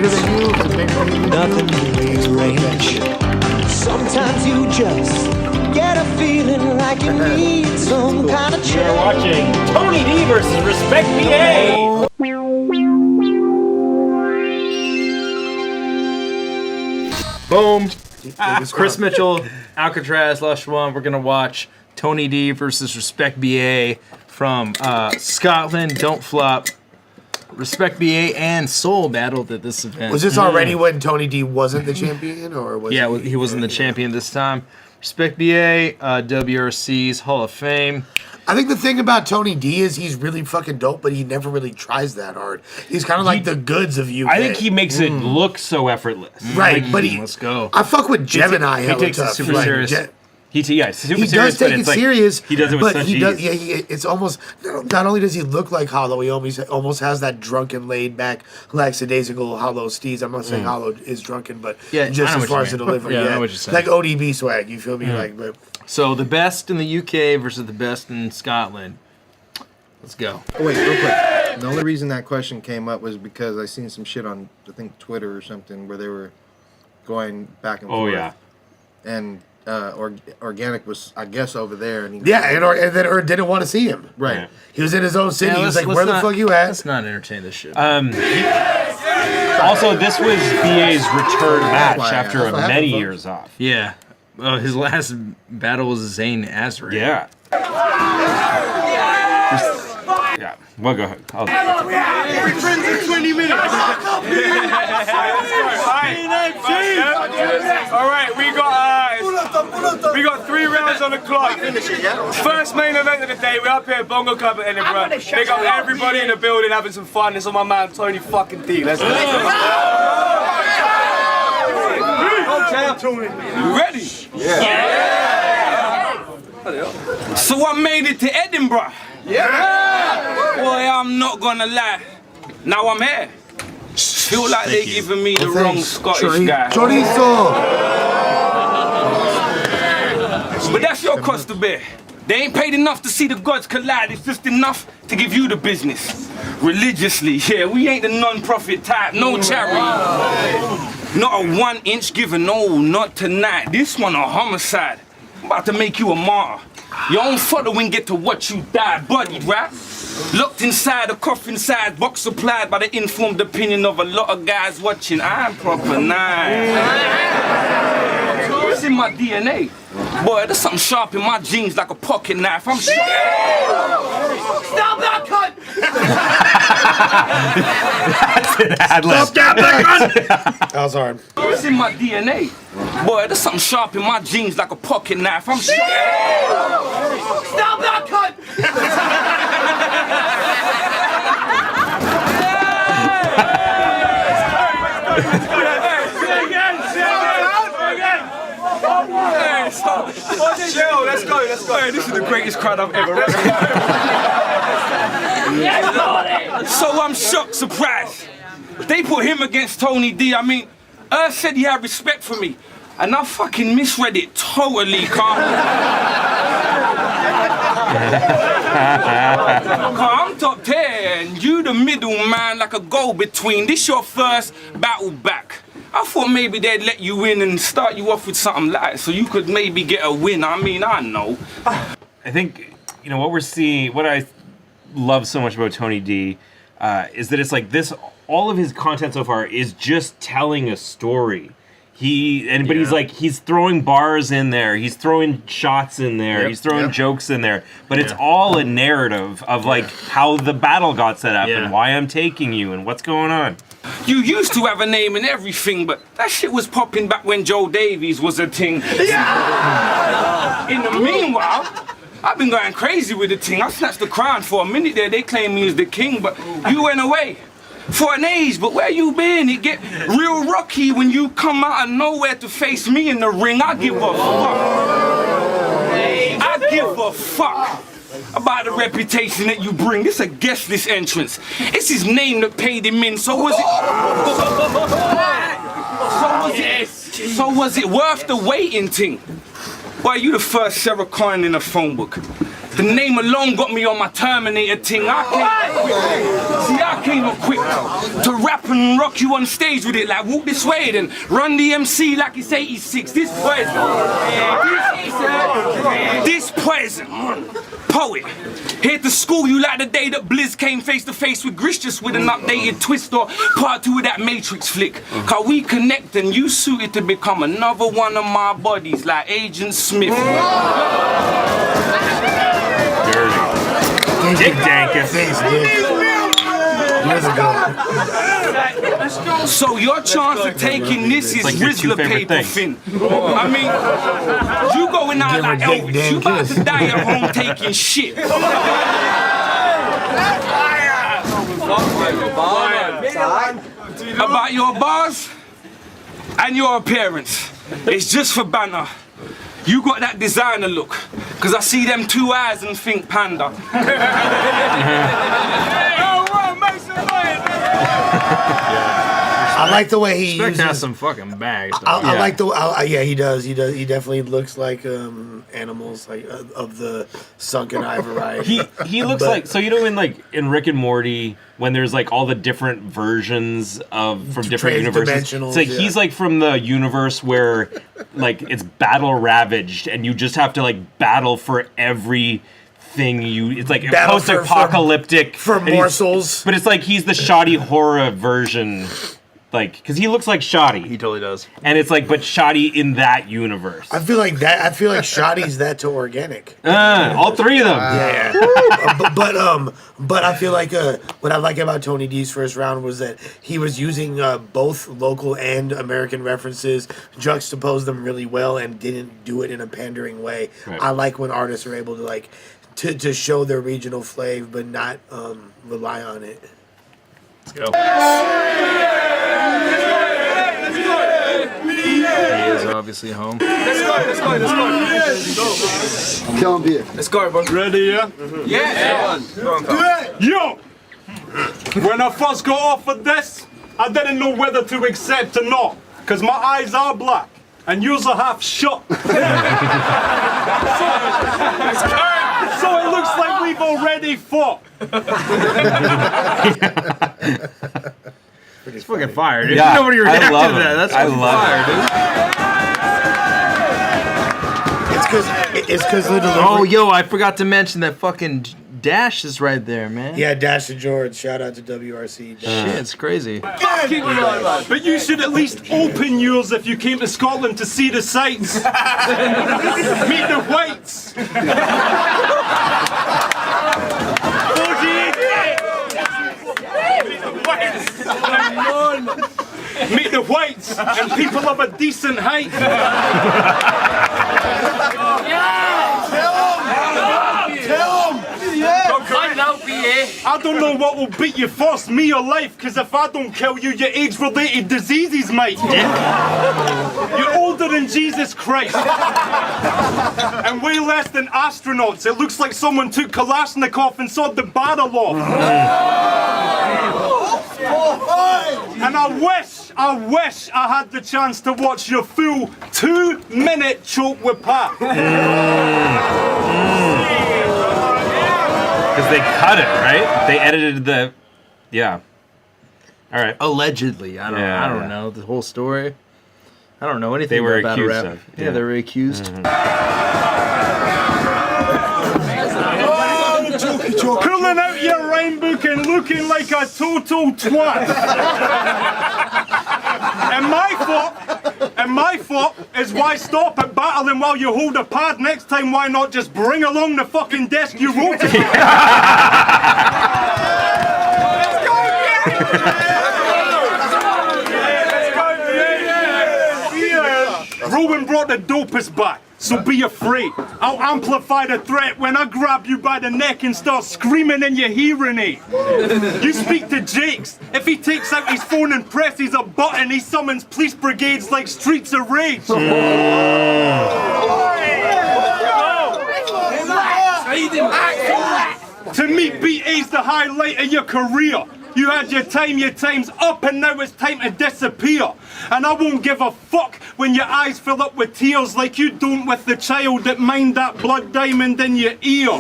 bigger than you? Nothing rearrange. Sometimes you just get a feeling like you need some kind of change. You're watching Tony D versus RESPEK BA. Boom. Chris Mitchell, ALKATRAZ, Lush One. We're gonna watch Tony D versus RESPEK BA from Scotland. Don't flop. RESPEK BA and Soul battled at this event. Was this already when Tony D wasn't the champion, or was yeah, he wasn't the champion this time. RESPEK BA, WRC's Hall of Fame. I think the thing about Tony D is he's really fucking dope, but he never really tries that hard. He's kind of like the goods of UK. I think he makes it look so effortless. Right, but Let's go. I fuck with Gemini. He takes it super serious. He does take it serious. He does it with such ease. Yeah, it's almost. Not only does he look like Hollow, he almost has that drunken, laid back, lackadaisical Hollow steez. I'm not saying Hollow is drunken, but just as far as the delivery, I know what you're saying. like ODB swag. You feel me? But so the best in the UK versus the best in Scotland. Let's go. Oh, wait, real quick. The only reason that question came up was because I seen some shit on, I think, Twitter or something where they were going back and forth. Oh, yeah. And Organic was, I guess, over there. And and then didn't want to see him. Right. Yeah. He was in his own city. Yeah, he was like, "Where the fuck you at?" Let's not entertain this shit. Also, this was BA's return match why- after that's what happened, many folks. years off. Yeah. His last battle was Zayn Azri. Yeah. Yeah. Well, go ahead. Returns in 20 minutes. All right, we got 3 rounds on the clock. First main event of the day. We're up here at Bongo Club at Edinburgh. They got everybody in the building having some fun. This is my man Tony fucking D. Let's go. You ready? Yeah. So I made it to Edinburgh. Yeah. Boy, I'm not gonna lie. Now I'm here. Feel like they're giving me the wrong Scottish guy. Chorizo. But that's your cost to bear. They ain't paid enough to see the gods collide. It's just enough to give you the business. Religiously, yeah, we ain't the non-profit type, no charity. Not a 1-inch giver, no, not tonight. This one a homicide. I'm about to make you a martyr. Your own following get to watch you die, buddied, right? Locked inside a coffin-sized box supplied by the informed opinion of a lot of guys watching. I'm proper nice. It's in my DNA. Boy, there's something sharp in my jeans like a pocket knife. I'm sure. Stop that cunt! Stop that was hard. It's in my DNA. Boy, there's something sharp in my jeans like a pocket knife. I'm sure. Stop that cunt! Chill, let's go. Hey, this is the greatest crowd I've ever read. So I'm shocked, surprised. They put him against Tony D. I mean, Earth said he had respect for me, and I fucking misread it totally, I'm top 10, you the middle man like a go-between. This your first battle back. I thought maybe they'd let you in and start you off with something light so you could maybe get a win. I mean, I know. I think, you know, what we're seeing, what I love so much about Tony D is that it's like this, all of his content so far is just telling a story. But he's like, he's throwing bars in there, he's throwing shots in there, he's throwing jokes in there, but it's all a narrative of like how the battle got set up and why I'm taking you and what's going on. You used to have a name and everything, but that shit was popping back when Joe Davies was a thing. In the meanwhile, I've been going crazy with the thing. I snatched the crown for a minute there. They claim me as the king, but you went away. For an age, but where you been? It get real rocky when you come out of nowhere to face me in the ring. I give a fuck. I give a fuck about the reputation that you bring. It's a guest list entrance. It's his name that paid him in, so was it... So was it worth the waiting thing? Boy, you the first Sarah Coin in a phone book. The name alone got me on my Terminator ting. I came equipped to rap and rock you on stage with it, like walk this way, then run the MC like it's 86. This poison, poet. Here to school you like the day that Blizz came face to face with Grish, just with an updated twist or part 2 of that Matrix flick. Cause we connect and you suited to become another one of my buddies like Agent Smith. Dick Dankus. Thanks, Dick. Years ago. So your chance of taking this is like your two Rizzler favorite paper things. thin. I mean, you going out like Dick Elvis. You about to die at home taking shit. About your bars and your appearance. It's just for banner. You got that designer look, cause I see them 2 eyes and think panda. I like the way he Respect has uses. some fucking bags. I like the. Yeah, he does. He does. He definitely looks like animals, like of the sunken eye variety. He looks like, so you know in Rick and Morty when there's like all the different versions from different universes. It's like he's like from the universe where like it's battle ravaged and you just have to like battle for every thing it's like Battle post-apocalyptic for morsels. But it's like he's the shoddy horror version. Like, because he looks like Shoddy. He totally does. And it's like, but Shoddy in that universe. I feel like that. I feel like Shoddy's that to organic. All 3 of them. Yeah. But I feel like what I like about Tony D's first round was that he was using both local and American references, juxtaposed them really well, and didn't do it in a pandering way. Right. I like when artists are able to like to show their regional flav, but not rely on it. Let's go. He is obviously home. Let's go. Tell him beer. Let's go, bro. Ready, yeah? Yeah. Yo! When I first got offered this, I didn't know whether to accept or not, because my eyes are black, and yours are half shut. So it looks like we've already fought. It's fucking fire, dude. Yeah, Nobody reacted to that. That's I fucking love fire, dude. It's because the delivery. Oh, yo, I forgot to mention that fucking Dash is right there, man. Yeah, Dash to George. Shout out to WRC. Shit, it's crazy. But you should at least open yours if you came to Scotland to see the sights. Meet the whites. Meet the whites and people of a decent height. I don't know what will beat you first, me or life, because if I don't kill you, your age-related diseases might. You're older than Jesus Christ. And way less than astronauts. It looks like someone took Kalashnikov and sawed the barrel off. And I wish I had the chance to watch your full 2-minute choke with Pat. Because they cut it, right? They edited the... Yeah. All right. Allegedly. I don't know the whole story. I don't know anything They were about accused Battlerap. of, Yeah, yeah. they were accused. Pulling out your rhyme book and looking like a total twat. And my fault is why stop at battling while you hold a pad. Next time, why not just bring along the fucking desk you wrote it? Rowan brought the dopest back, so be afraid. I'll amplify the threat when I grab you by the neck and start screaming in your hearing aid. You speak to Jakes. If he takes out his phone and presses a button, he summons police brigades like Streets of Rage. To me, BA's the highlight of your career. You had your time, your time's up, and now it's time to disappear. And I won't give a fuck when your eyes fill up with tears like you don't with the child that mined that blood diamond in your ear.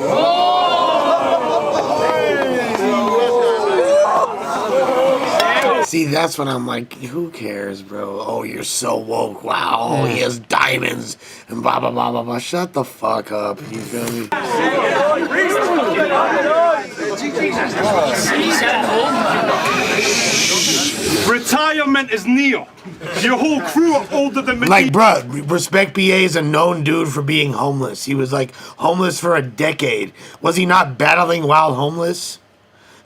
See, that's when I'm like, who cares, bro? Oh, you're so woke. Wow. Oh, he has diamonds and blah, blah, blah, blah, blah. Shut the fuck up. You feel me? Retirement is near. Your whole crew are older than me. Like, bruh, Respect BA is a known dude for being homeless. He was, like, homeless for a decade. Was he not battling while homeless?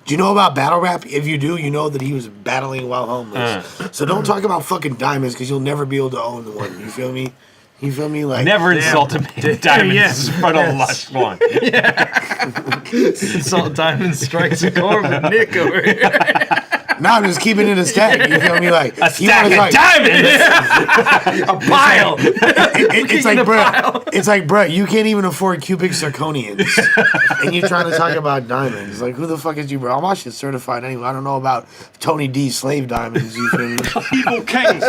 Do you know about battle rap? If you do, you know that he was battling while homeless. So don't talk about fucking diamonds because you'll never be able to own one. You feel me? You feel me? Like Never insult a man. Diamonds in front of Lush One. Insult diamond strikes a chord with Nick over here. No, I'm just keeping it a stack. You feel me? Like A stack of diamonds. A pile. It's like, bro, you can't even afford cubic zirconians, and you're trying to talk about diamonds. Like, who the fuck is you, bro? I'm actually certified anyway. I don't know about Tony D slave diamonds. You feel me? Evil kings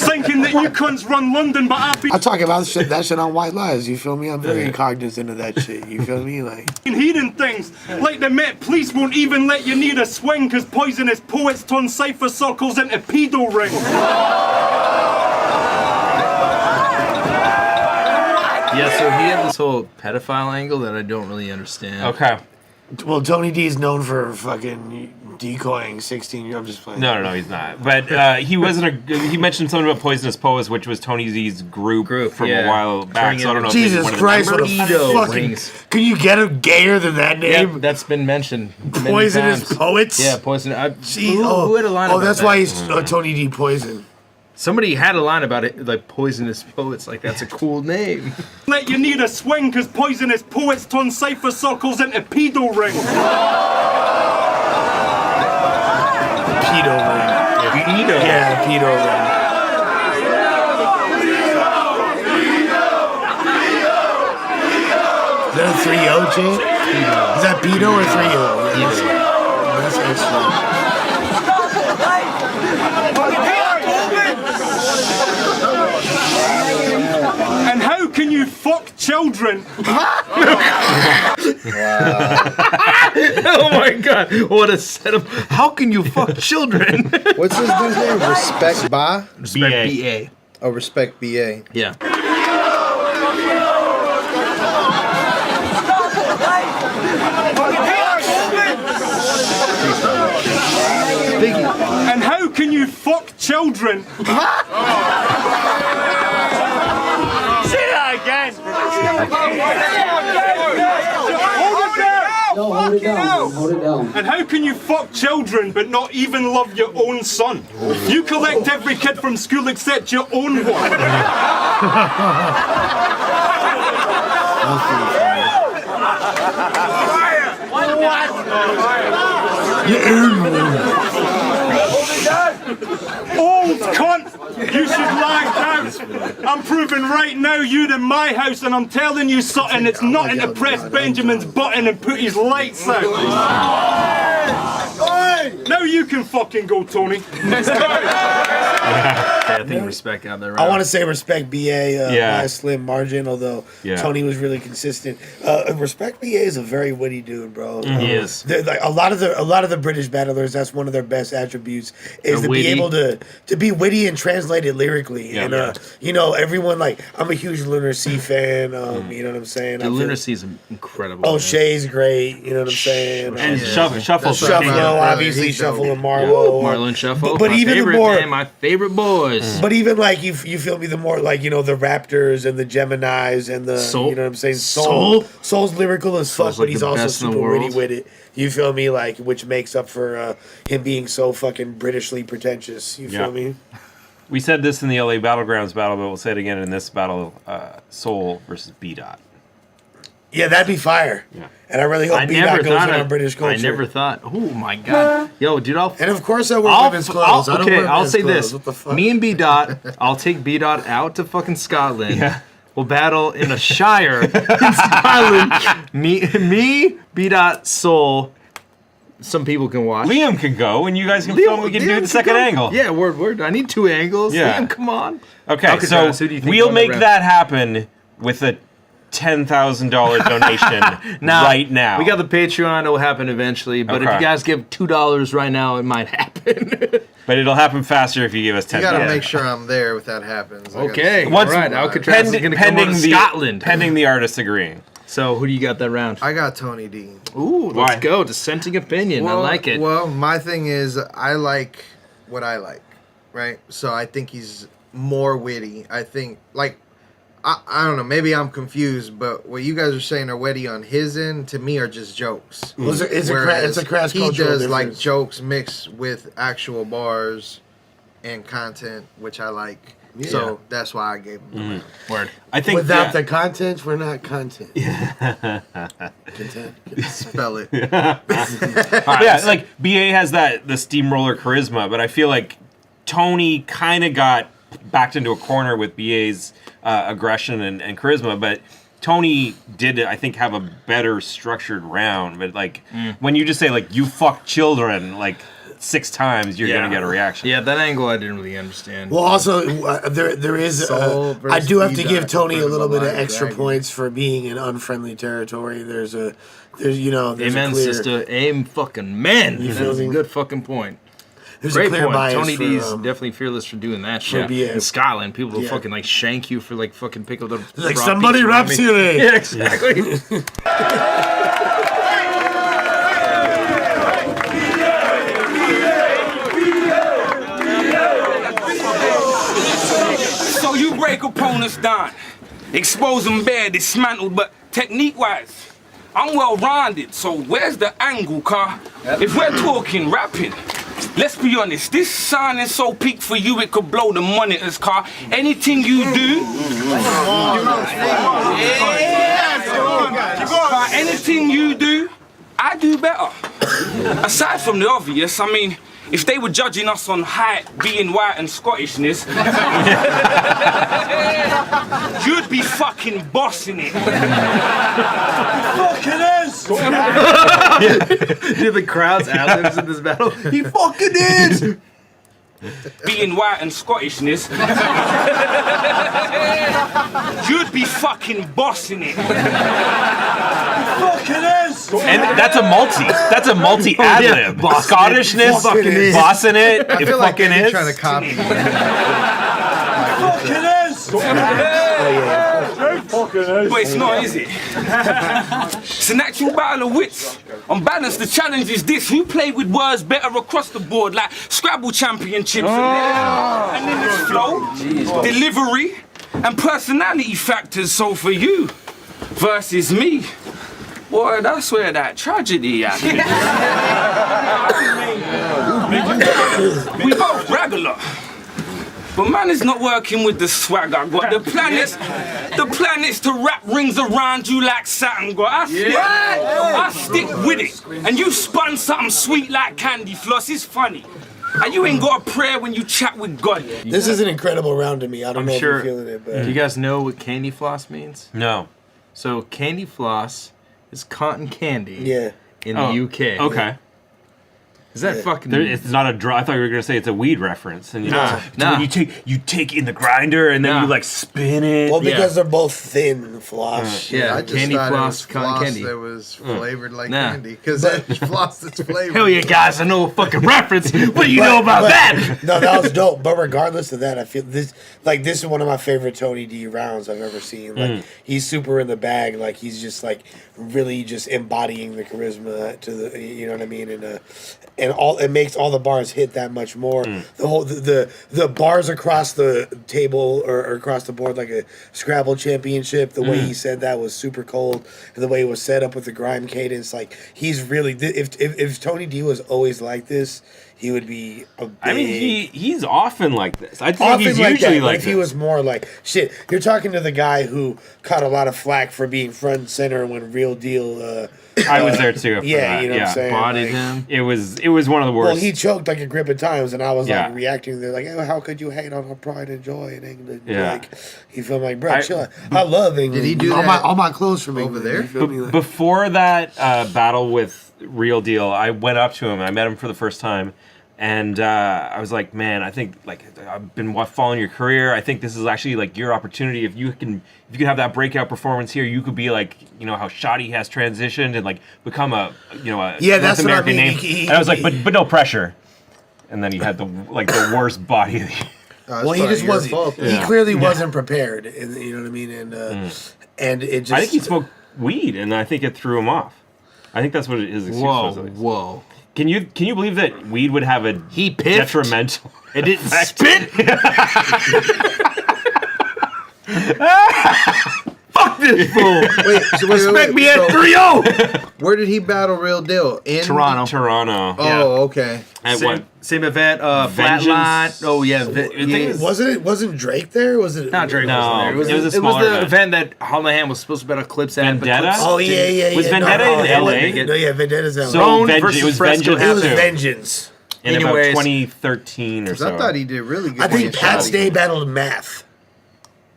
thinking that you cunts run London, but I've been I talk about that shit on White Lies. You feel me? I'm very cognizant of that shit. You feel me? Like hearing things like the Met Police won't even let you near a swing because poisonous poets turn cipher circles into pedo rings. Yeah, so he had this whole pedophile angle that I don't really understand. Okay. well, Tony D is known for fucking decoying 16-year-olds. I'm just playing. No, he's not. But he wasn't he mentioned something about Poisonous Poets, which was Tony Z's group from a while back. So I don't know. Jesus if Christ, what a Burrito fucking... rings. Can you get a gayer than that name? Yeah, that's been mentioned. many Poisonous times. Poets? Yeah, Poison. Gee, who had a line about that's that? why he's Tony D Poison. Somebody had a line about it, like Poisonous Poets, like that's a cool name. Let you need a swing because poisonous poets turn cipher circles into pedo rings. Pedo ring. Pedo. Yeah, pedo ring. Is that a 3-0 chant? Is that pedo or 3-0? Yes. That's extra. And how can you fuck children? Oh my god, what a setup. How can you fuck children? What's this dude's name? Respect Ba? Respect BA. Oh, Respect BA. Yeah. And how can you fuck children? Say that again. No, hold it down. Hold it down. And how can you fuck children but not even love your own son? You collect every kid from school except your own one. Old cunt! You should lie down! I'm proving right now you're in my house and I'm telling you something, it's nothing to press Benjamin's button and put his lights out. Now you can fucking go, Tony. Let's go! I think Respect got that right. I want to say Respect BA by a slim margin, although Tony was really consistent. Respect BA is a very witty dude, bro. He is. Like a lot of the British battlers, that's one of their best attributes is to be able to be witty and translate it lyrically. Yeah, and you know, everyone like I'm a huge Lunar Sea fan. You know what I'm saying? The Lunar Sea is incredible. Oh, Shay's great. You know what I'm saying? And Shuffle, obviously Shuffle and Marlo. Marlo and Shuffle. But even the more, my favorite boys. But even like you feel me, the more like the Raptors and the Geminis and the Soul. you know what I'm saying. Soul's lyrical as fuck, Soul's but like he's the also best in the super witty world. with it. You feel me, like which makes up for him being so fucking Britishly pretentious. You feel me? We said this in the LA Battlegrounds battle, but we'll say it again in this battle: Soul versus B-Dot. Yeah, that'd be fire. Yeah. And I really hope B-Dot goes in on British culture. I never thought. Oh my god, yo, dude, and of course I wear women's clothes. I'll say clothes. this: What the fuck? me and B-Dot, I'll take B-Dot out to fucking Scotland. Yeah. We'll battle in a shire in Scotland. Me, B-Dot, Soul. some people can watch. Liam can go, and you guys can film. We can do the second angle. Yeah, word. I need 2 angles. Yeah. Liam, come on. Okay, ALKATRAZ, so who do you think we'll won the make round? that happen with a $10,000 donation right now. We got the Patreon. It will happen eventually. But if Okay. you guys give $2 right now, it might happen. But it'll happen faster if you give us 10. You gotta make sure I'm there if that happens. I gotta Okay. see. All right. ALKATRAZ is going to come on to Scotland. Pending the artist agreeing. So who do you got that round? I got Tony D. Ooh, Why? let's go. Dissenting opinion. I like it. Well, my thing is I like what I like, right? So I think he's more witty. I think, like, I don't know, maybe I'm confused, but what you guys are saying are witty on his end, to me, are just jokes. Well, it's a crass he cultural does, like, difference. jokes mixed with actual bars and content, which I like. Yeah. So that's why I gave him the round. Word. I think Without the content, we're not content. Content. Spell it. yeah, like BA has the steamroller charisma, but I feel like Tony kind of got backed into a corner with BA's aggression and charisma, but Tony did, I think, have a better structured round. But like when you just say like you fuck children like 6 times, you're gonna get a reaction. Yeah, that angle I didn't really understand. Well, also there is. Soul I do have to versus give Eva Tony a for little the bit of Light extra Dragon. points for being in unfriendly territory. There's a Amen, clear, sister. Aim fucking men. You That's feel a me? good fucking point. There's Great a clear point. bias Tony for, D's definitely fearless for doing that shit. BA. In Scotland, people will Yeah. fucking like shank you for like fucking pick up the like rock somebody piece raps around me. here. Yeah, exactly. So you break opponents down, expose them bare, dismantled, but technique-wise, I'm well-rounded, so where's the angle, car? If we're talking rapping, let's be honest, this sound is so peak for you it could blow the monitors, car. Anything you do... Car, anything you do, I do better. Aside from the obvious, I mean, if they were judging us on height, being white and Scottishness, you'd be fucking bossing it. Fucking is! Do the crowd's ad-libs in this battle? He fucking is! Being white and Scottishness, you'd be fucking bossing it. Fucking is! And that's a multi ad lib. boss it. Scottishness, Fucking is. bossing it. I It feel like fucking they're is. trying to copy. Fucking is! Fucking is! But it's not, is it? It's an actual battle of wits. On balance, the challenge is this: who played with words better across the board, like Scrabble championships, and then there's flow, delivery, and personality factors. So for you versus me, boy, that's where that tragedy happened. We both brag a lot. But man is not working with the swag I got. The planets to wrap rings around you like Saturn got. I stick with it. And you spun something sweet like candy floss. It's funny. And you ain't got a prayer when you chat with God. This is an incredible round to me. I don't I'm know sure. if you're feeling it, Do but you guys know what candy floss means? No. So candy floss is cotton candy yeah. in the UK. Okay. Is that fucking... It's not a draw. I thought you were gonna say it's a weed reference. And Nah. when you take in the grinder and then Nah. you like spin it. Well, because they're both thin floss. Yeah, I just candy thought floss, it was cotton floss candy. that was flavored like Nah. candy. Because that's floss that's flavored. Hell yeah, guys, I know a fucking reference. What do you know about that? No, that was dope. But regardless of that, I feel this is one of my favorite Tony D rounds I've ever seen. Like he's super in the bag. Like he's just like really just embodying the charisma to the, you know what I mean, and all it makes all the bars hit that much more. The whole the bars across the table or across the board like a Scrabble championship. The way he said that was super cold, and the way it was set up with the grime cadence. Like he's really if Tony D was always like this, he would be a big. I mean, he's often like this. I think Often he's like usually that. like If he this. was more like shit. You're talking to the guy who caught a lot of flack for being front and center when Real Deal. I was there too. For Yeah, that. you know what I'm saying. Bodied Like, him. It was one of the worst. well, he choked like a grip of times, and I was Yeah. like reacting. They're like, oh, "How could you hate on our pride and joy in England?" Yeah. Like, you feel like, bro, chill out. I love England. Did he do all that all my clothes from over England, there? you feel me? Like, Before that battle with real deal. I went up to him. I met him for the first time, and I was like, man, I think like I've been following your career. I think this is actually like your opportunity. If you can have that breakout performance here, you could be like, you know, how Shoddy has transitioned and like become a North that's what I American mean. name. And I was like, but no pressure. And then he had the worst body. Well, he just wasn't. He clearly wasn't prepared. And, you know what I mean? And it just. I think he smoked weed, and I think it threw him off. I think that's what his excuse was. Whoa. Can you believe that weed would have a detrimental? It didn't spit. Fuck this fool. Respect me at 3-0. Where did he battle Real Deal? In Toronto. Oh, okay. At what? Same event. Vengeance. Flatline. Oh yeah. Wasn't Drake there? Was it Not Drake? No, was there. it was a It was smaller the event. event that Holohan was supposed to bet Eclipse at. but Vendetta? Eclipse Oh yeah. Was Vendetta in LA? No, yeah, Vendetta's LA. So Bone it versus was Fresco. Vengeance It was too. Vengeance. In Anyways. about 2013 or Because so. I thought he did really good. I think against Pat Shoddy. Stay battled Math.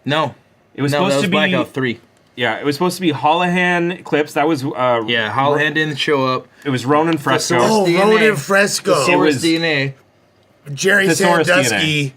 No. It was No, that supposed was to be Blackout 3. Yeah, it was supposed to be Holohan Eclipse. That was Yeah, Holohan didn't show up. It was Ronan Fresco. Oh, DNA. Ronan Fresco. It was- DNA. Jerry Thesaurus Sandusky.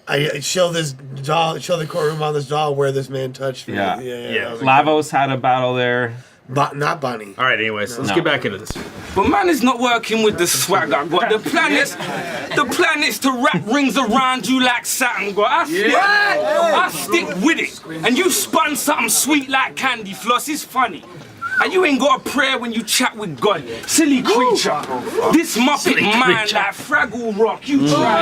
I show this doll, show the courtroom on this doll where this man touched me. Yeah. that was like- Lavos had a battle there. Not Bonnie. All right, anyways, let's No. get back into this. But man is not working with the swag I got. The planets to wrap rings around you like Saturn got. I stick with it. And you spun something sweet like candy floss. It's funny. And you ain't got a prayer when you chat with God. Silly creature. This Muppet mind like Fraggle Rock. You try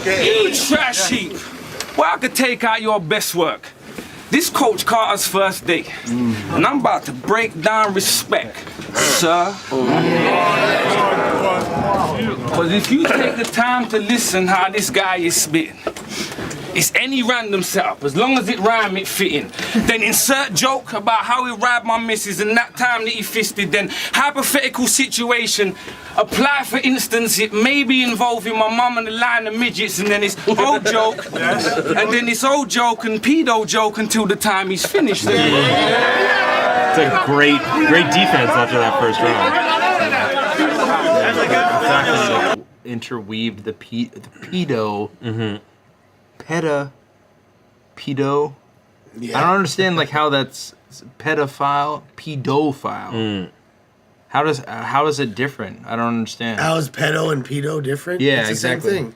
it. You trash heap. Well, I could take out your best work. This Coach Carter's first day, and I'm about to break down respect, sir. Because if you take the time to listen how this guy is spitting, it's any random setup, as long as it rhyme, it fitting. Then insert joke about how he robbed my missus and that time that he fisted. Then hypothetical situation, apply for instance, it may be involving my mum and a line of midgets, and then it's old joke, and then it's old joke and pedo joke until the time he's finished. It's a great defense after that first round. Interweaved the pedo. Pedo. Yeah. I don't understand like how that's pedophile. How is it different? I don't understand. How is pedo and pedo different? Yeah, It's the exactly. Same thing.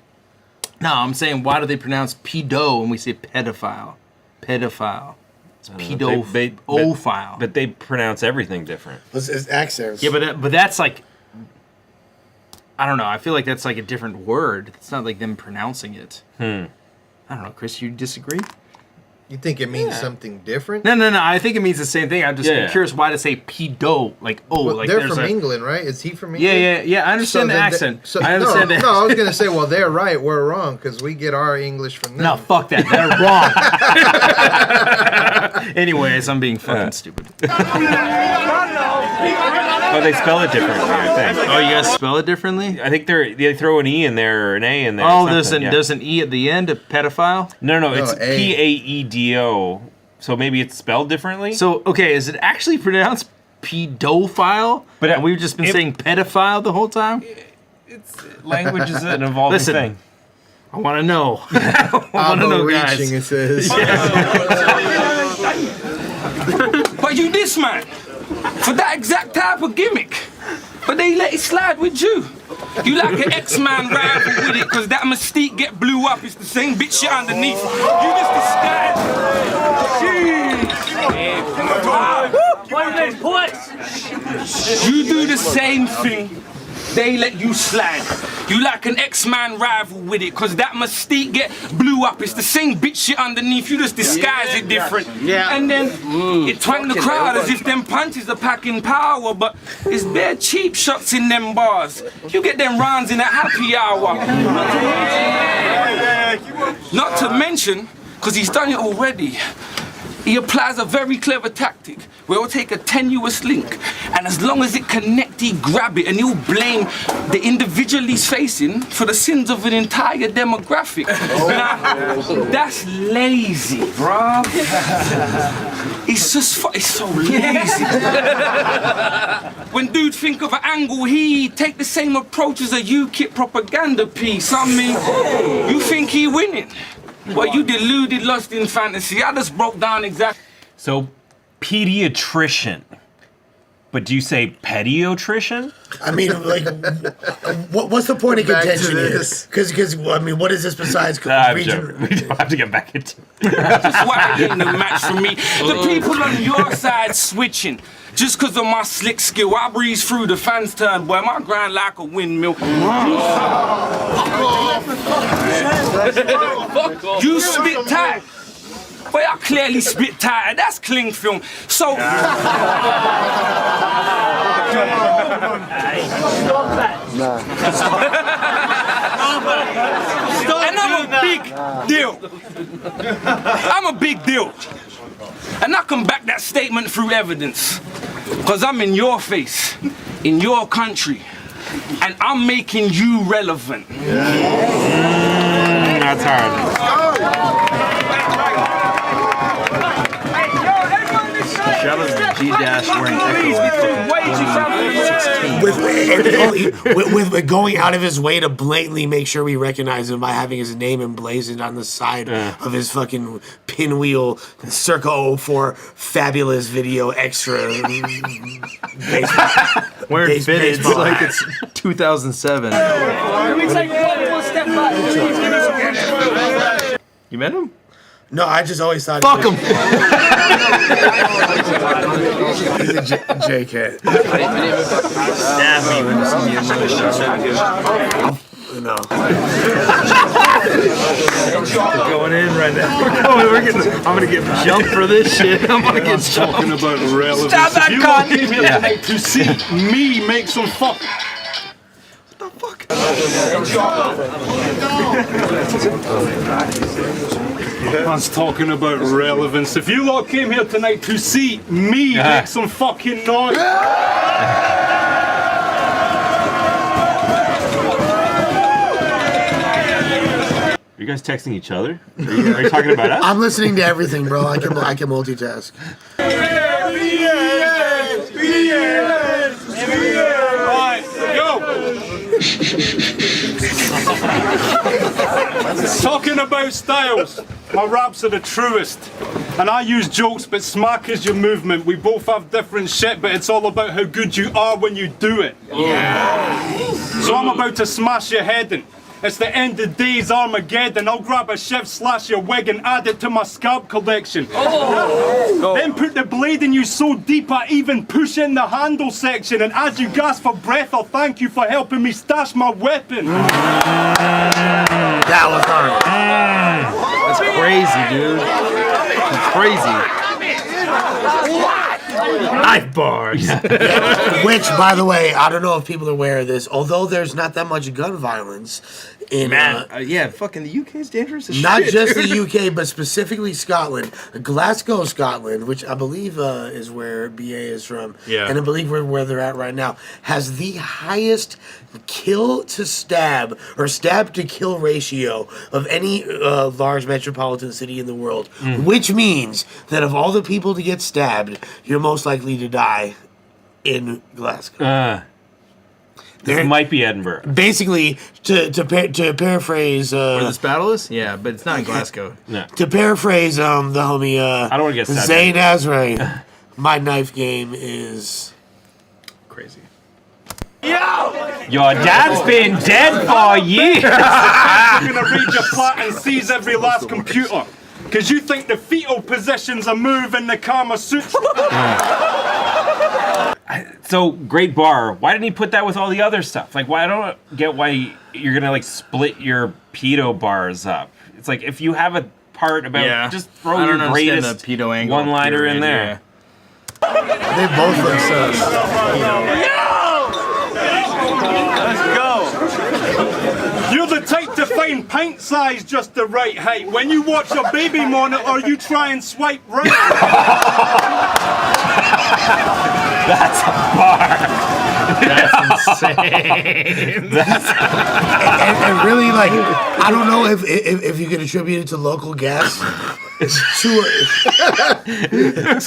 No, I'm saying why do they pronounce pedo when we say pedophile? Pedophile. It's pedophile. But they pronounce everything different. It's accents. Yeah, but that's like, I don't know. I feel like that's like a different word. It's not like them pronouncing it. I don't know, Chris. You disagree? You think it means something different? No. I think it means the same thing. I'm just curious why to say pedo. Like, Well, like they're there's from a, England, right? Is he from England? Yeah. I understand the then accent. I understand the No, I was gonna say, well, they're right, we're wrong, because we get our English from them. No, fuck that. They're wrong. Anyways, I'm being fucking stupid. Oh, they spell it differently, I think. Oh, you guys spell it differently? I think they throw an E in there or an A in there. Oh, or something, there's an E at the end of pedophile? No, it's A. Paedo. So maybe it's spelled differently? So, okay, is it actually pronounced pedophile? But, And we've just been saying pedophile the whole time? Language is an evolving Listen. thing. I want to know. I want to know, guys. Reaching, it says. But you this man, for that exact type of gimmick. But they let it slide with you. You like an X-Man rival with it, cause that mystique get blew up. It's the same bitch shit underneath. You just disguise. You do the same thing. They let you slide. You like an X-Man rival with it, cause that mystique get blew up. It's the same bitch shit underneath. You just disguise it different. Yeah. And then it twang the crowd as if them punches are packing power, but it's bare cheap shots in them bars. You get them rounds in that happy hour. Not to mention, cause he's done it already. He applies a very clever tactic where he'll take a tenuous link, and as long as it connects, he grab it and he'll blame the individual he's facing for the sins of an entire demographic. Now, that's lazy, bruv. It's just, it's so lazy. When dude think of an angle, he take the same approach as a UKIP propaganda piece. I mean, you think he winning? Well, you deluded, lost in fantasy. I just broke down exactly. So, pediatrician. But do you say pediatrician? I mean, like, what's the point of Back to contention here? this. Because I mean, what is this besides region? We don't have to get back into it. That's why it ain't no match for me. The people on your side switching. Just because of my slick skill, I breeze through the fans turn, boy, my grind like a windmill. You spit tight. Boy, I clearly spit tight. That's cling film. So. And I'm a big deal. I'm a big deal. And I can back that statement through evidence. Because I'm in your face, in your country, and I'm making you relevant. That's hard. Shout out to G-Dash wearing with going out of his way to blatantly make sure we recognize him by having his name emblazoned on the side of his fucking pinwheel circa 04 fabulous video extra. Wearing fitted like it's 2007. You met him? No, I just always thought. Fuck him! He's a JK. Stab me when you see me in my No. We're going in right now. I'm gonna get jumped for this shit. I'm gonna get jumped. Talking about relevance. Stop that If you cunt. came here tonight to see me make some fuck. Man's talking about relevance. If you lot came here tonight to see me make some fucking noise. Are you guys texting each other? Are you talking about us? I'm listening to everything, bro. I can multitask. Alright, go! Talking about styles, my raps are the truest. And I use jokes, but smack is your movement. We both have different shit, but it's all about how good you are when you do it. So I'm about to smash your head in. It's the end of days Armageddon. I'll grab a shiv, slash your wig and add it to my scalp collection. Then put the blade in you so deep I even push in the handle section. And as you gasp for breath, I'll thank you for helping me stash my weapon. That was hard. That's crazy, dude. That's crazy. Knife bars. Which, by the way, I don't know if people are aware of this. Although there's not that much gun violence in Yeah, fucking the UK is dangerous as not shit, just dude. the UK, but specifically Scotland, Glasgow, Scotland, which I believe is where BA is from, Yeah. and I believe where they're at right now, has the highest kill to stab or stab to kill ratio of any large metropolitan city in the world. Which means that of all the people to get stabbed, you're most likely to die in Glasgow. This might be Edinburgh. Basically, to paraphrase, Where this battle is? Yeah, but it's not in Glasgow. No. to paraphrase the homie I don't want to get stabbed. Zayn Azrain, my knife game is Crazy. Your dad's been dead for years. I'm gonna read your plot and seize every last computer. Cause you think the fetal position's a move in the Kama Sutra. So great bar. Why didn't he put that with all the other stuff? Like, why I don't get why you're gonna like split your pedo bars up. It's like if you have a part about just throw I your don't understand greatest the pedo angle one-liner in period, there. they both look sus. You're the type to find pint size just the right height. When you watch a baby monitor, you try and swipe right. That's a bar. That's insane. And really, like, I don't know if you can attribute it to local gas. It's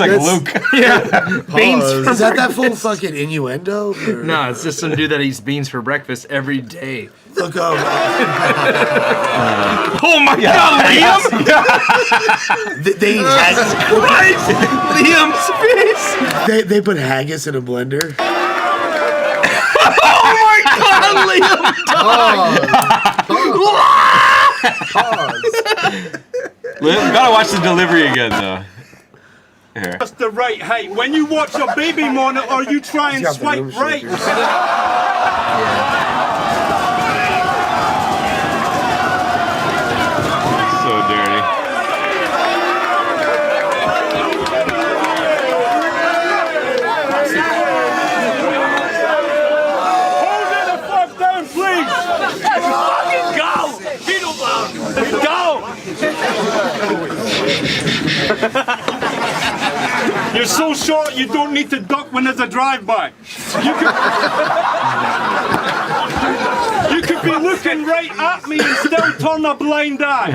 like Luke. Yeah. Beans for Is that full fucking innuendo? Or? No, it's just some dude that eats beans for breakfast every day. Look, Oh my God, Liam! they eat haggis. Christ! Liam's face! They put haggis in a blender. Oh my God, Liam! Liam, gotta watch the delivery again, though. Here. Just the right height. When you watch a baby monitor, you try and swipe right. So dirty. Hold it the fuck down, please. Fucking go! Go! You're so short you don't need to duck when there's a drive-by. You could be looking right at me and still turn a blind eye.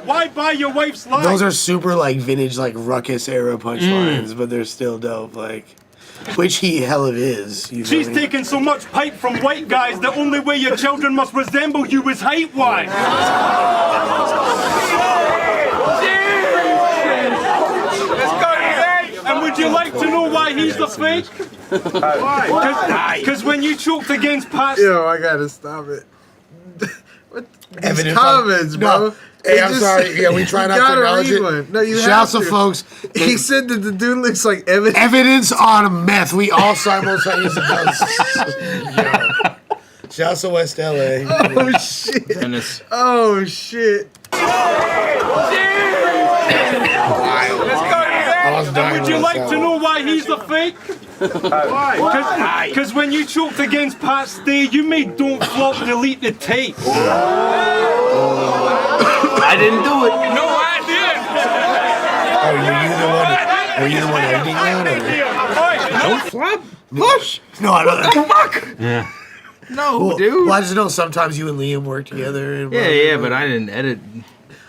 Why buy your wife's line? Those are super like vintage, like ruckus era punchlines, but they're still dope. Like, which he hell of is. You know She's what I mean? taking so much pipe from white guys, the only way your children must resemble you is height-wise. And would you like to know why he's the fake? Because when you choked against Pat... Yo, I gotta stop it. What? These Evidence comments, on- bro. No. Hey, I'm sorry. Yeah, we try not to gotta acknowledge read it. one. No, you Shouts have to to. folks. He said that the dude looks like evidence. Evidence on meth. We all simultaneously. Shouts to West LA. Oh shit! Dennis. Oh shit! Would you like to know why he's the fake? Because when you choked against Pat Stay, you made Don't Flop delete the tape. I didn't do it. No, I Are you the one editing that? Or? did. Don't flop. Push. No, I don't. Fuck. Yeah. No, dude. Well, I just know sometimes you and Liam work together. And Yeah, but I didn't edit.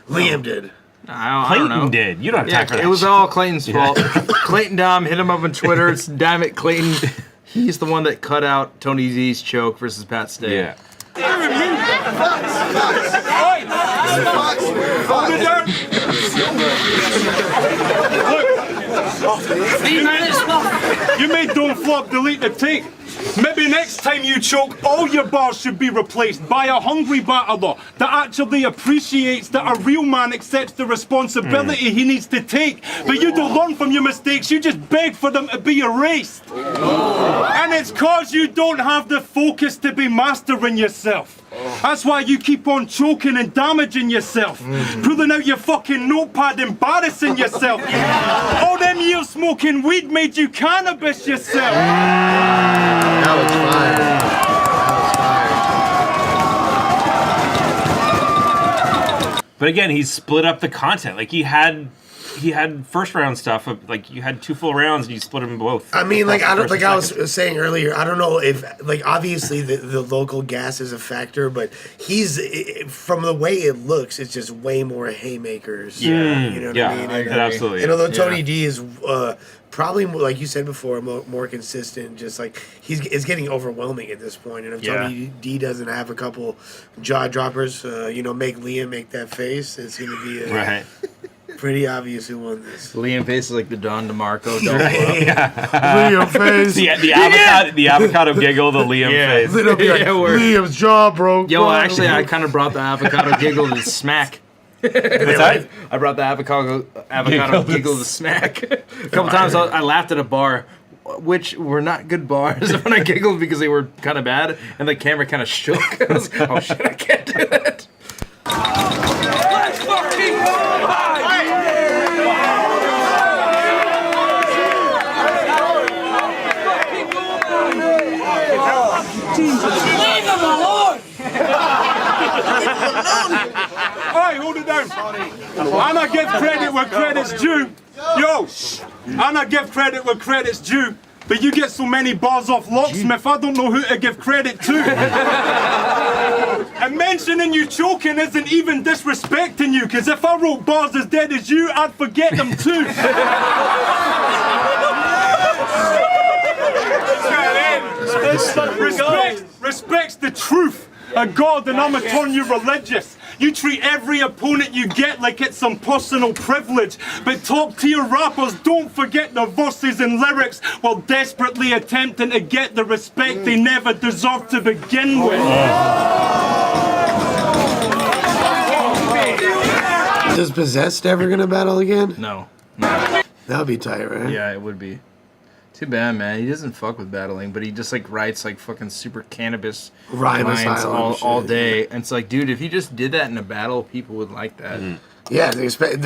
Liam did. I don't know. Clayton did. You don't have Yeah, time for that. it was shit. all Clayton's fault. Clayton Dom hit him up on Twitter. It's damn it, Clayton. He's the one that cut out Tony Z's choke versus Pat Stay. Yeah. Hold it down. Look, you made Don't Flop delete the tape. Maybe next time you choke, all your bars should be replaced by a hungry battler that actually appreciates that a real man accepts the responsibility he needs to take. But you don't learn from your mistakes, you just beg for them to be erased. And it's cause you don't have the focus to be mastering yourself. That's why you keep on choking and damaging yourself. Pulling out your fucking notepad, embarrassing yourself. All them years smoking weed made you cannabis yourself. That was fire. But again, he split up the content. Like he had first round stuff. Like you had 2 full rounds and you split them both. I mean, like I don't, like I second. was saying earlier. I don't know if, like, obviously the local gas is a factor, but from the way it looks, it's just way more haymakers. Yeah. You know what Yeah, I mean? absolutely. And although Tony D is probably more, like you said before, more consistent. Just like it's getting overwhelming at this point. And if Tony D doesn't have a couple jaw droppers, make Liam make that face, it's gonna be Right. pretty obvious who won this. Liam face is like the Don DeMarco. Liam face. The avocado giggle, the Liam face. Liam's jaw broke. Yo, actually, I kind of brought the avocado giggle to smack. What's that? I brought the avocado giggle to smack. A couple times I laughed at a bar, which were not good bars, when I giggled because they were kind of bad, and the camera kind of shook. I was like, oh shit, I can't do that. Let's fucking Leave him alone! And I give credit where credit's due. Yo, and I give credit where credit's due. But you get so many bars off Locksmith, I don't know who to give credit to. And mentioning you choking isn't even disrespecting you, because if I wrote bars as dead as you, I'd forget them too. Respect's the truth of God, and I'ma turn you religious. You treat every opponent you get like it's some personal privilege. But top tier rappers don't forget the verses and lyrics while desperately attempting to get the respect they never deserved to begin with. Is Possessed ever gonna battle again? No. That'd be tight, right? Yeah, it would be. Too bad, man. He doesn't fuck with battling, but he just like writes like fucking super cannabis Rhyme lines asylum all shit. day. And it's like, dude, if you just did that in a battle, people would like that. Yeah, there's a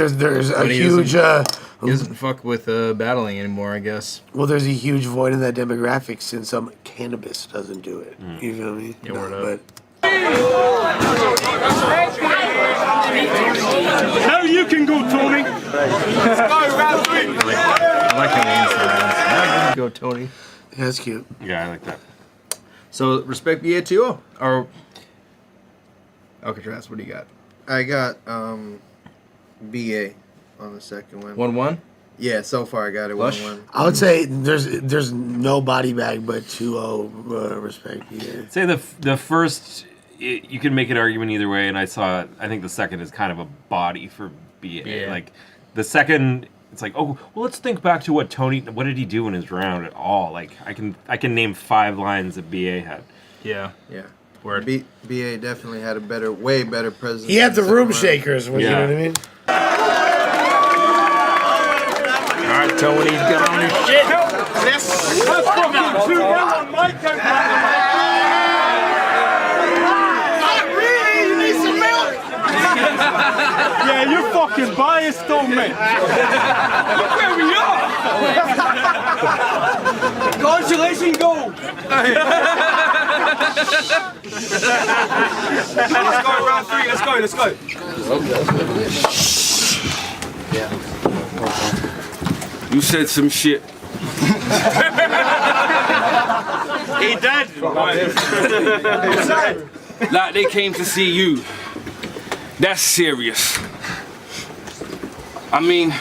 But he huge He doesn't fuck with battling anymore, I guess. well, there's a huge void in that demographic since cannabis doesn't do it. You feel me? Yeah, word up. But Now you can go, Tony. I like how he ends the rounds. Now you go, Tony. yeah, that's cute. Yeah, I like that. So, respect BA 2 or Alcatraz, what do you got? I got BA on the second one. 1-1? Yeah, so far I got it Lush? 1-1. I would say there's no body bag but 2-0 respect. Yeah. Say the first, you can make an argument either way, and I think the second is kind of a body for BA. Yeah. Like the second, it's like, oh, well, let's think back to what did he do in his round at all? Like I can name 5 lines that BA had. Yeah. Yeah. Word. BA definitely had a way better presence. He had the in room second round. shakers. You Yeah. know what I mean? All right, Tony's got on his shit. That's fucking 2-1 on my count. Yeah, you're fucking biased on me. Look where we are. Consolation goal. Let's go round 3. Let's go. You said some shit. He did. Like they came to see you. That's serious. I mean,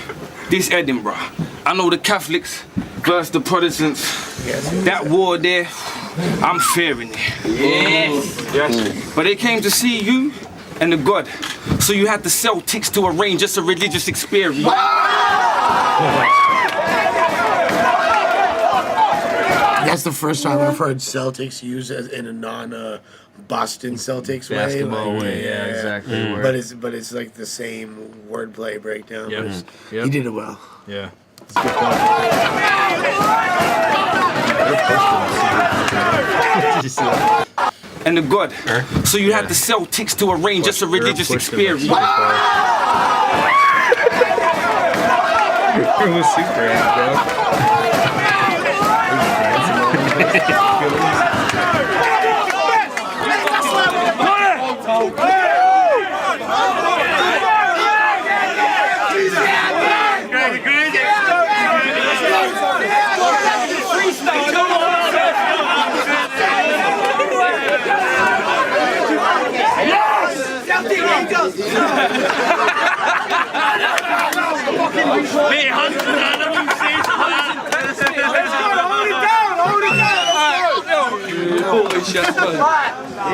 this Edinburgh. I know the Catholics versus the Protestants. That war there, I'm fearing it. Yes. But they came to see you and the God. So you had to sell ticks to arrange just a religious experience. That's the first time I've heard Celtics used as in a non-Boston Celtics Basketball way. way, yeah, exactly. Word. But it's like the same wordplay breakdown. Yep. But Yep. he did it well. Yeah. And the God. So you had to sell ticks to arrange just a religious experience. It was super, bro.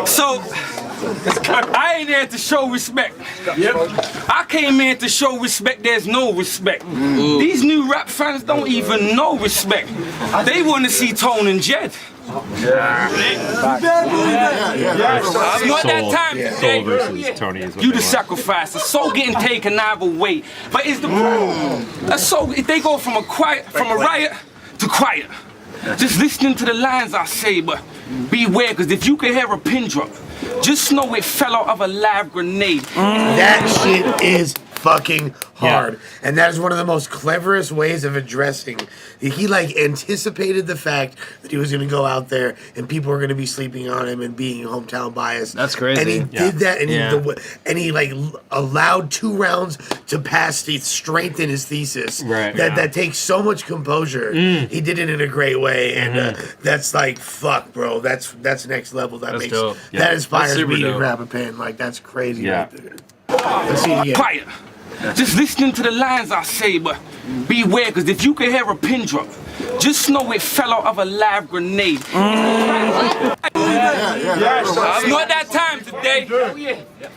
So, I ain't here to show respect. I came here to show respect. There's no respect. These new rap fans don't even know respect. They want to see Tone and Jed. It's not that time. Soul versus Tony is what You they the want. sacrifice. The soul getting taken either way. But it's the problem. A soul, if they go from a riot to quiet. Just listening to the lines I say, but beware, because if you can hear a pin drop, just know it fell out of a live grenade. That shit is fucking hard. And that is one of the most cleverest ways of addressing. He like anticipated the fact that he was going to go out there and people were going to be sleeping on him and being hometown biased. That's crazy. And he did that, and he like allowed 2 rounds to pass to strengthen his thesis. Right. That takes so much composure. He did it in a great way, and that's like fuck, bro. That's next level. That That's makes dope. that inspires super me to dope. grab a pen. Like that's crazy. Yeah. Right there. Let's see it again. Quiet. Just listening to the lines I say, but beware, because if you can hear a pin drop, just know it fell out of a live grenade. It's not that time today.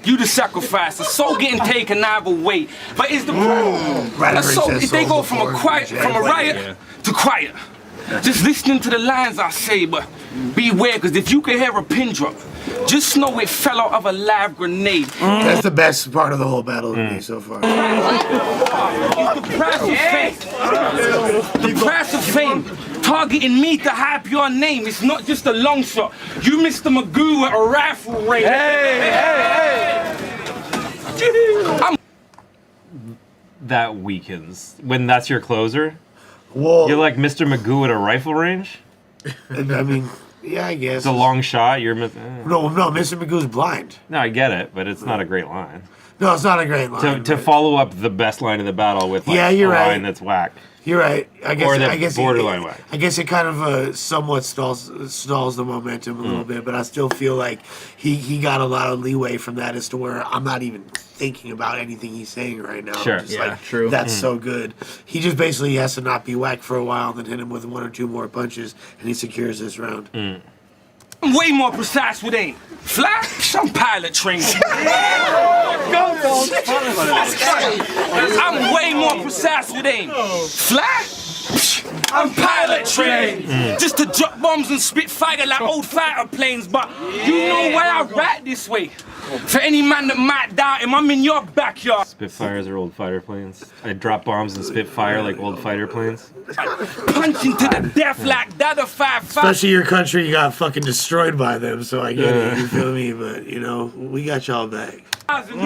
You the sacrifice. The soul getting taken either way. But it's the if they go from a riot to quiet. Just listening to the lines I say, but beware, because if you can hear a pin drop, just know it fell out of a live grenade. That's the best part of the whole battle to me so far. The price of fame. The price of fame. Targeting me to hype your name. It's not just a long shot. You Mr. Magoo at a rifle range. That weakens when that's your closer. Whoa. You're like Mr. Magoo at a rifle range. I mean, yeah, I guess. It's a long shot. You're No, Mr. Magoo's blind. No, I get it, but it's not a great line. No, it's not a great line. To follow up the best line in the battle with like, you're a right. line that's whack. You're right. I guess borderline whack. I guess it kind of somewhat stalls the momentum a little bit, but I still feel like he got a lot of leeway from that as to where I'm not even thinking about anything he's saying right now. Sure. Just true. That's so good. He just basically has to not be whack for a while and then hit him with 1 or 2 more punches, and he secures this round. I'm way more precise with aim. Fly, I'm pilot trained. I'm way more precise with aim. Fly, I'm pilot trained. Just to drop bombs and spit fire like old fighter planes, but you know why I write this way. For any man that might doubt him, I'm in your backyard. Spitfires are old fighter planes. I drop bombs and spit fire like old fighter planes. Punching to the death like that of 5-5. Especially your country got fucking destroyed by them, so I get it, you feel me? But, you know, we got y'all back. You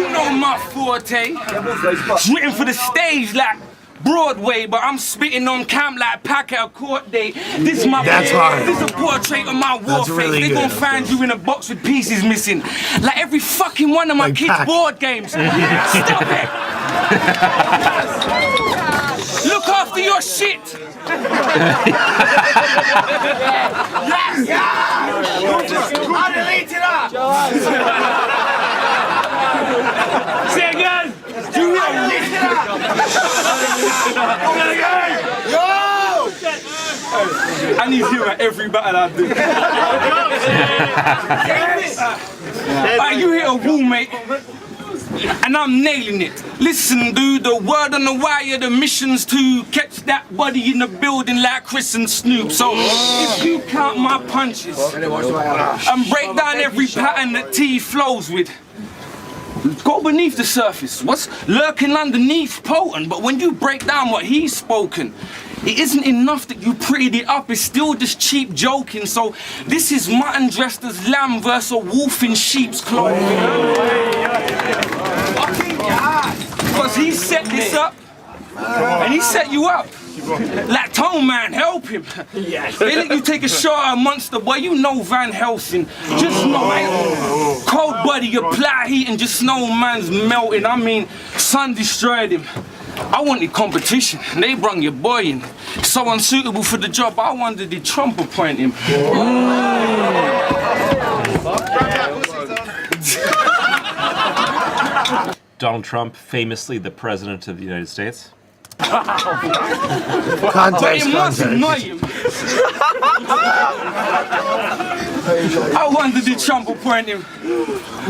know my forte. It's written for the stage like Broadway, but I'm spitting on camp like Pack at a court day. This is my hard. This is a portrait of my war face. Really They gon' find you in a box with pieces missing. Like every fucking one of my kids' board games. Stop it! Look after your shit! I'll delete it up! Say again! You delete it up! I need you at every battle I do. You hit a wall, mate. And I'm nailing it. Listen, dude, the word on the wire, the mission's to catch that body in the building like Chris and Snoop. So if you count my punches and break down every pattern that T flows with, go beneath the surface. What's lurking underneath potent, but when you break down what he's spoken, it isn't enough that you prettied it up, it's still just cheap joking. So this is mutton dressed as lamb versus a wolf in sheep's clothing. Because he set this up, and he set you up. Like Tone Man, help him. They let you take a shot at a monster, boy, you know Van Helsing. Just know, cold buddy, apply heat and just know man's melting. I mean, sun destroyed him. I wanted competition, and they brung your boy in. So unsuitable for the job, I wanted the Trump appoint him. Donald Trump, famously the president of the United States. But it must annoy him. I wanted the Trump appoint him,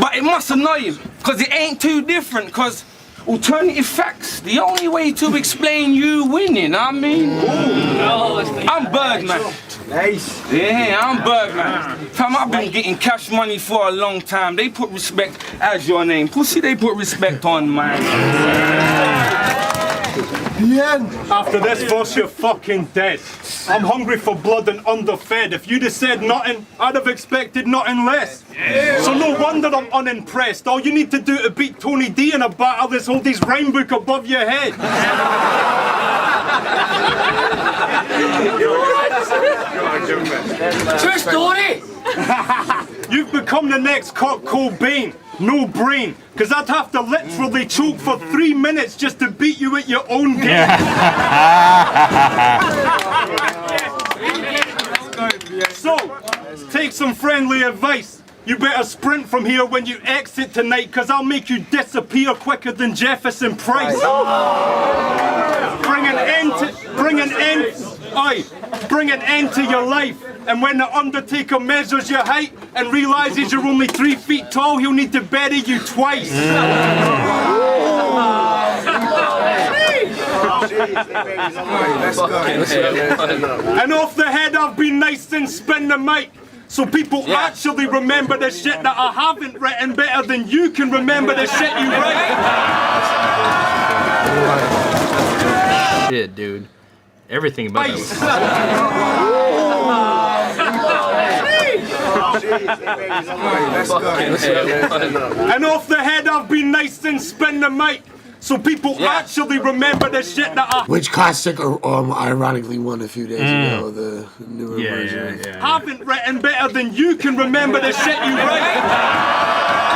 but it must annoy him, because it ain't too different, because alternative facts, the only way to explain you winning, I mean, I'm Birdman. Nice. Yeah, I'm Birdman. Fam, I've been getting cash money for a long time. They put respect as your name. Pussy, they put respect on mine. After this verse, you're fucking dead. I'm hungry for blood and underfed. If you'd have said nothing, I'd have expected nothing less. So no wonder I'm unimpressed. All you need to do to beat Tony D in a battle is hold his rhyme book above your head. True story. You've become the next Kurt Cobain. No brain. Because I'd have to literally choke for 3 minutes just to beat you at your own game. So, take some friendly advice. You better sprint from here when you exit tonight, because I'll make you disappear quicker than Jefferson Price. Bring an end to your life. And when the Undertaker measures your height and realizes you're only 3 feet tall, he'll need to bury you twice. And off the head, I've been nice and spin the mic. So people actually remember the shit that I haven't written better than you can remember the shit you write. Shit, dude. Everything about that was And off the head, I've been nice and spin the mic. So people actually remember the shit that I Which classic ironically won a few days ago, the newer version. haven't written better than you can remember the shit you write.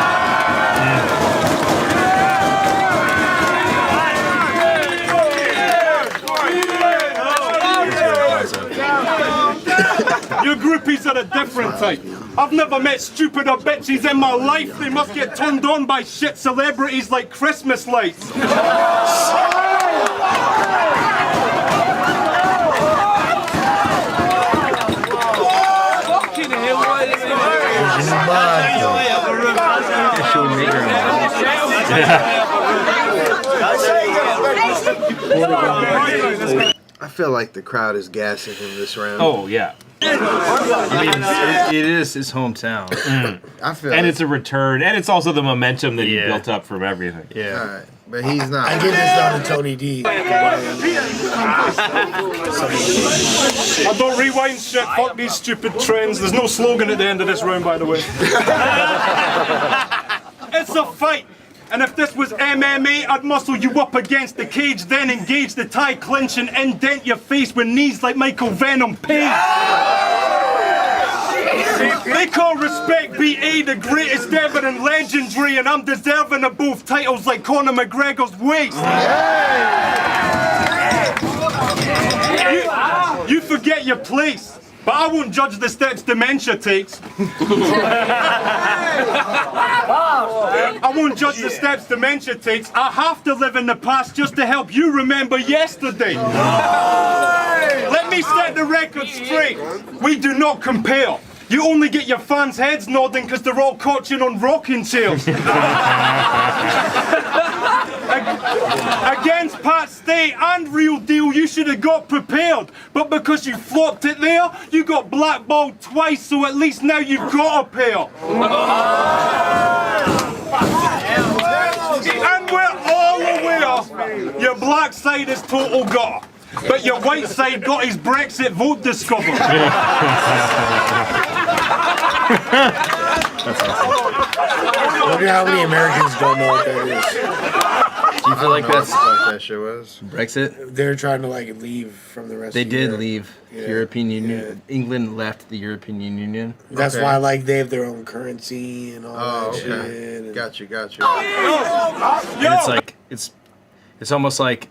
Your groupies are a different type. I've never met stupider bitches in my life. They must get turned on by shit celebrities like Christmas lights. I feel like the crowd is gassing him this round. Oh yeah. I mean, it is his hometown. I feel And like, it's a return, and it's also the momentum that he built up from everything. Yeah. all right, but he's not. I give this down to Tony D. I don't rewind shit. Fuck these stupid trends. There's no slogan at the end of this round, by the way. It's a fight. And if this was MMA, I'd muscle you up against the cage, then engage the tie clinch and indent your face with knees like Michael Venom Page. They call Respect BA the greatest ever and legendary, and I'm deserving of both titles like Conor McGregor's waist. You forget your place, but I won't judge the steps dementia takes. I won't judge the steps dementia takes. I have to live in the past just to help you remember yesterday. Let me set the record straight. We do not compare. You only get your fans' heads nodding because they're all coaching on rocking chairs. Against Pat Stay and Real Deal, you should have got prepared. But because you flopped it there, you got blackballed twice, so at least now you've got a pair. And we're all aware your black side is total gutter, but your white side got his Brexit vote discovered. Wonder how many Americans don't know what that is. Do you feel like that's Like that shit was. Brexit? They're trying to like leave from the rest They of did Europe. leave Yeah. European Union. England left the European Union. That's Okay. why like they have their own currency and all Oh, that shit. okay. and- Got you. And it's like it's almost like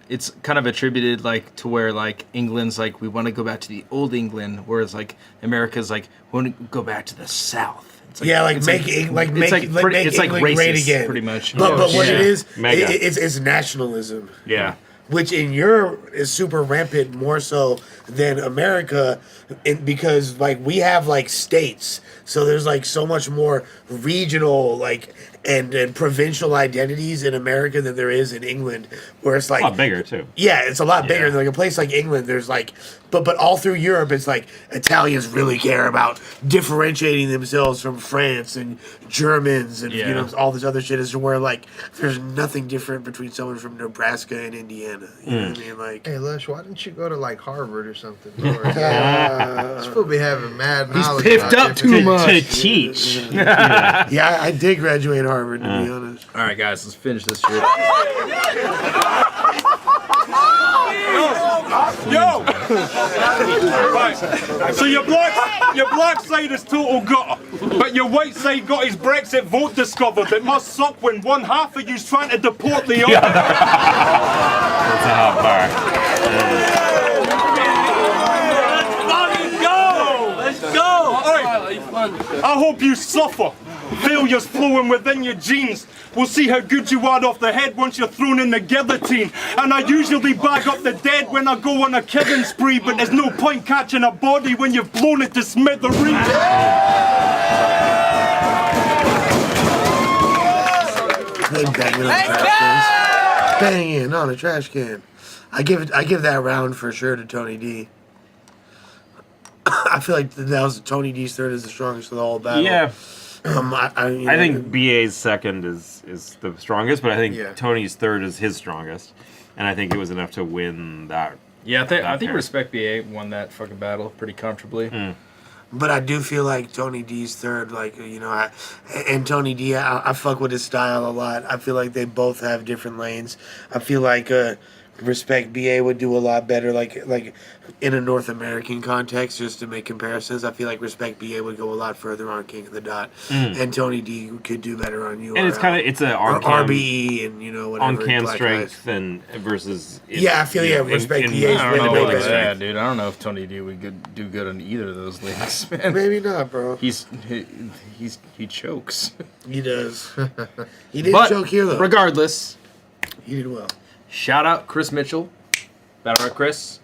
it's kind of attributed like to where like England's like we want to go back to the old England, whereas like America's like we want to go back to the South. It's Yeah, like it's make it's make it's like England great racist, again, pretty much. But what it is, Mega. it's nationalism. Yeah. Which in Europe is super rampant, more so than America, because like we have like states, so there's like so much more regional like and provincial identities in America than there is in England, where it's like A lot bigger too. yeah, it's a lot bigger. Like a place like England, there's like, but all through Europe, it's like Italians really care about differentiating themselves from France and Germans and you know all this other shit. Is where like there's nothing different between someone from Nebraska and Indiana. You know what I mean? Like, Hey, Lush, why didn't you go to like Harvard or something? This fool be having mad knowledge. piffed about up too different- much. To teach. yeah, I did graduate Harvard to be honest. All right, guys, let's finish this shit. Yo! Right. So your black side is total gutter, but your white side got his Brexit vote discovered. It must suck when one half of you's trying to deport the other. That's a hot bar. Let's go! I hope you suffer. Failures flowing within your genes. We'll see how good you are off the head once you're thrown in the guillotine. And I usually bag up the dead when I go on a killing spree, but there's no point catching a body when you've blown it to smithereens. They banging on the trash cans. Banging on a trash can. I give that round for sure to Tony D. I feel like that was Tony D's third is the strongest of the whole battle. Yeah. I think BA's second is the strongest, but I think Yeah. Tony's third is his strongest. And I think it was enough to win that. Yeah, I think Okay. Respect BA won that fucking battle pretty comfortably. But I do feel like Tony D's third, like, you know, and Tony D, I fuck with his style a lot. I feel like they both have different lanes. I feel like Respect BA would do a lot better, like in a North American context, just to make comparisons. I feel like Respect BA would go a lot further on King of the Dot, and Tony D could do better on URL. And it's a or on-cam, RBE and you know whatever. on-cam Black strength Eyes. and versus. Yeah, I feel Respect BA is I way don't know way about better. that, dude. I don't know if Tony D would do good on either of those leagues, man. Maybe not, bro. He chokes. He does. He didn't But choke here though. regardless, He did well. shout out Chris Mitchell, Battlerap Chris,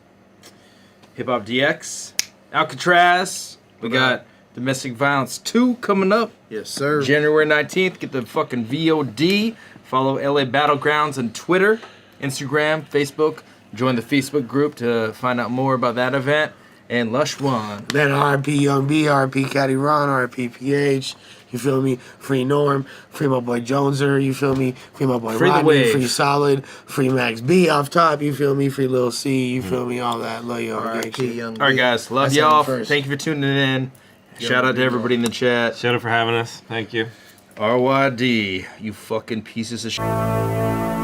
Hip Hop DX, Alcatraz. We got Domestic Violence 2 coming up Yes, sir. January 19th. Get the fucking VOD. Follow LA Battlegrounds on Twitter, Instagram, Facebook. Join the Facebook group to find out more about that event. And Lush One. Then RP Young B, RP Caddy Ron, RP PH. You feel me? Free Norm, free my boy Joneser. You feel me? Free my boy Free the Rodney, wave. free Solid, free Max B off top. You feel me? Free Lil C. You feel me? All that. Love y'all. gang R.I.P. shit. Young All right, B. guys. Love That's y'all. first. Thank you for tuning in. Shout out to everybody in the chat. Shout out for having us. Thank you. RYD, you fucking pieces of shit.